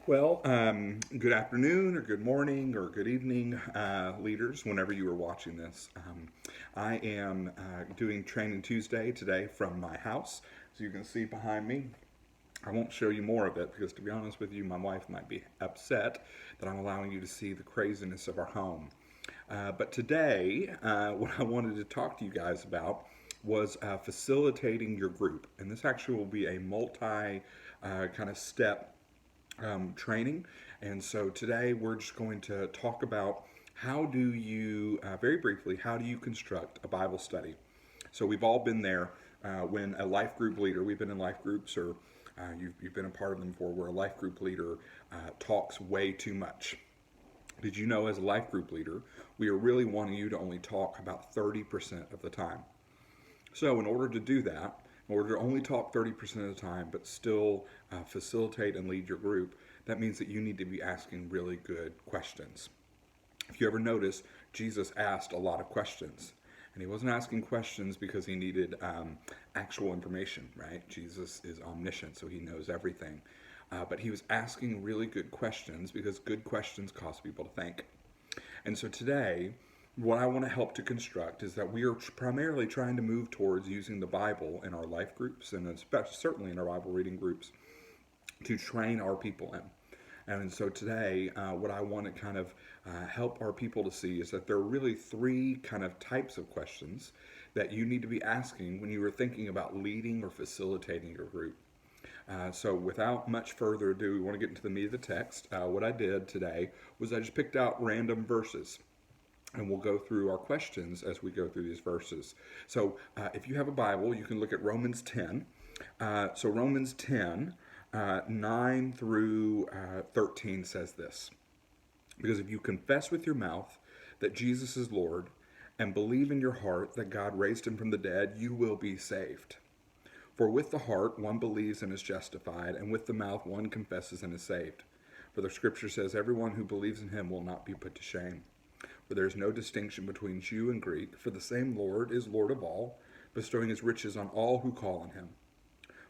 Well, good afternoon, or good morning, or good evening, leaders, whenever you are watching this. I am doing Training Tuesday today from my house. As you can see behind me, I won't show you more of it because, to be honest with you, my wife might be upset that I'm allowing you to see the craziness of our home. But today, what I wanted to talk to you guys about was facilitating your group. And this actually will be a multi kind of step training. And so today we're just going to talk about how do you, very briefly, how do you construct a Bible study? So we've all been there when a life group leader, we've been in life groups or you've been a part of them before, where a life group leader talks way too much. Did you know, as a life group leader, we are really wanting you to only talk about 30% of the time? So, in order to do that, in order to only talk 30% of the time but still facilitate and lead your group, that means that you need to be asking really good questions. If you ever notice, Jesus asked a lot of questions. And he wasn't asking questions because he needed actual information, right? Jesus is omniscient, so he knows everything. But he was asking really good questions because good questions cause people to think. And so today, what I want to help to construct is that we are primarily trying to move towards using the Bible in our life groups and especially certainly in our Bible reading groups to train our people in. And so today, what I want to kind of help our people to see is that there are really three kind of types of questions that you need to be asking when you are thinking about leading or facilitating your group. So without much further ado, we want to get into the meat of the text. What I did today was I just picked out random verses. And we'll go through our questions as we go through these verses. So if you have a Bible, you can look at Romans 10. So Romans 10, 9 through 13 says this. Because if you confess with your mouth that Jesus is Lord and believe in your heart that God raised him from the dead, you will be saved. For with the heart one believes and is justified, and with the mouth one confesses and is saved. For the scripture says, everyone who believes in him will not be put to shame. For there is no distinction between Jew and Greek, for the same Lord is Lord of all, bestowing his riches on all who call on him.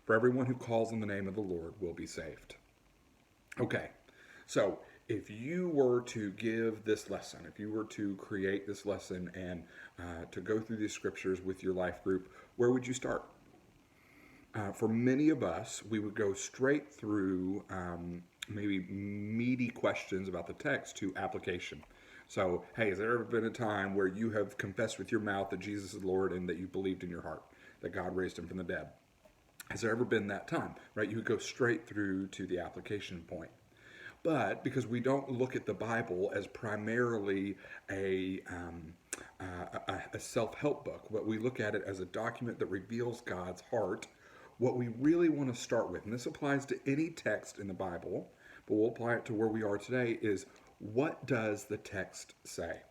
For everyone who calls on the name of the Lord will be saved. Okay, so if you were to give this lesson, if you were to create this lesson and to go through these scriptures with your life group, where would you start? For many of us, we would go straight through maybe meaty questions about the text to application. So, hey, has there ever been a time where you have confessed with your mouth that Jesus is Lord and that you believed in your heart that God raised him from the dead? Has there ever been that time, right? You would go straight through to the application point. But because we don't look at the Bible as primarily a self-help book, but we look at it as a document that reveals God's heart, what we really want to start with, and this applies to any text in the Bible, but we'll apply it to where we are today, is what does the text say?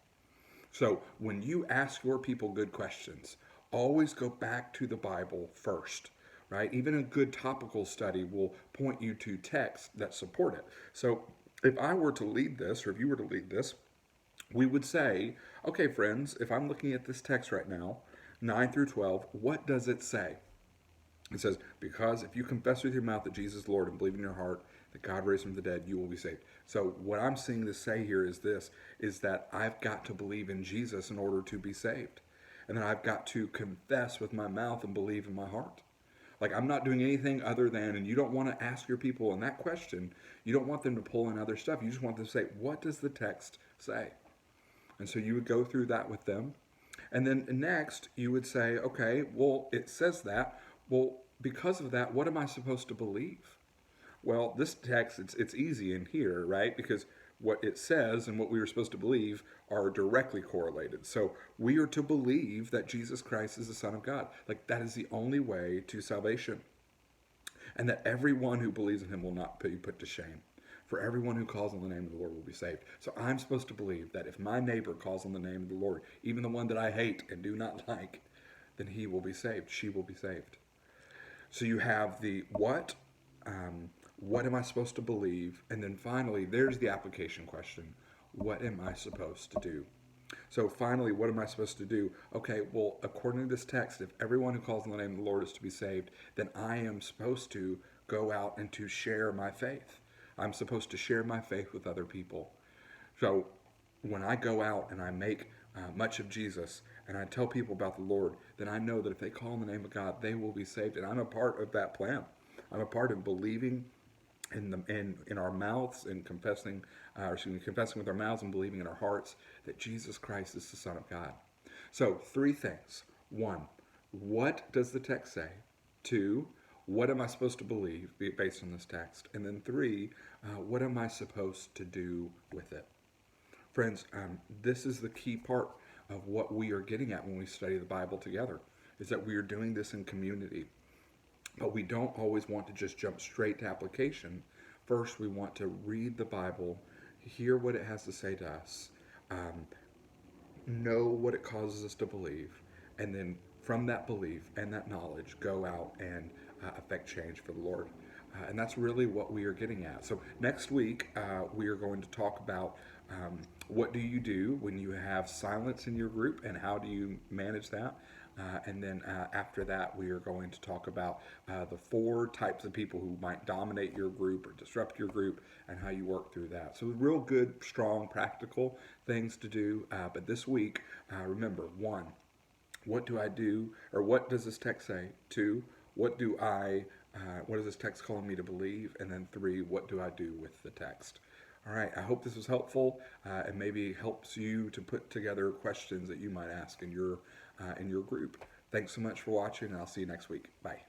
So when you ask your people good questions, always go back to the Bible first, right? Even a good topical study will point you to texts that support it. So if I were to lead this, or if you were to lead this, we would say, okay, friends, if I'm looking at this text right now, 9 through 12, what does it say? It says, because if you confess with your mouth that Jesus is Lord and believe in your heart that God raised him from the dead, you will be saved. So what I'm seeing this say here is this, is that I've got to believe in Jesus in order to be saved. And then I've got to confess with my mouth and believe in my heart. Like, I'm not doing anything other than, and you don't want to ask your people in that question, you don't want them to pull in other stuff. You just want them to say, what does the text say? And so you would go through that with them. And then next, you would say, okay, well, it says that. Well, because of that, what am I supposed to believe? Well, this text, it's easy in here, right? Because what it says and what we are supposed to believe are directly correlated. So we are to believe that Jesus Christ is the Son of God. Like, that is the only way to salvation. And that everyone who believes in him will not be put to shame. For everyone who calls on the name of the Lord will be saved. So I'm supposed to believe that if my neighbor calls on the name of the Lord, even the one that I hate and do not like, then he will be saved. She will be saved. So you have the what am I supposed to believe? And then finally, there's the application question. What am I supposed to do? So finally, what am I supposed to do? Okay, well, according to this text, if everyone who calls on the name of the Lord is to be saved, then I am supposed to go out and to share my faith. I'm supposed to share my faith with other people. So when I go out and I make much of Jesus and I tell people about the Lord, then I know that if they call on the name of God, they will be saved. And I'm a part of that plan. I'm a part of believing in our mouths and confessing with our mouths and believing in our hearts that Jesus Christ is the Son of God. So, three things. One, what does the text say? Two, what am I supposed to believe based on this text? And then three, what am I supposed to do with it? Friends, this is the key part of what we are getting at when we study the Bible together, is that we are doing this in community. But we don't always want to just jump straight to application. First, we want to read the Bible, hear what it has to say to us, um, know what it causes us to believe, and then from that belief and that knowledge, go out and affect change for the Lord. And that's really what we are getting at. So next week, we are going to talk about what do you do when you have silence in your group and how do you manage that. And then after that, we are going to talk about the four types of people who might dominate your group or disrupt your group and how you work through that. So, real good, strong, practical things to do. But this week, remember, one, what do I do, or what does this text say? Two, what is this text calling me to believe? And then three, what do I do with the text? All right, I hope this was helpful and maybe helps you to put together questions that you might ask in your group. Thanks so much for watching, and I'll see you next week. Bye.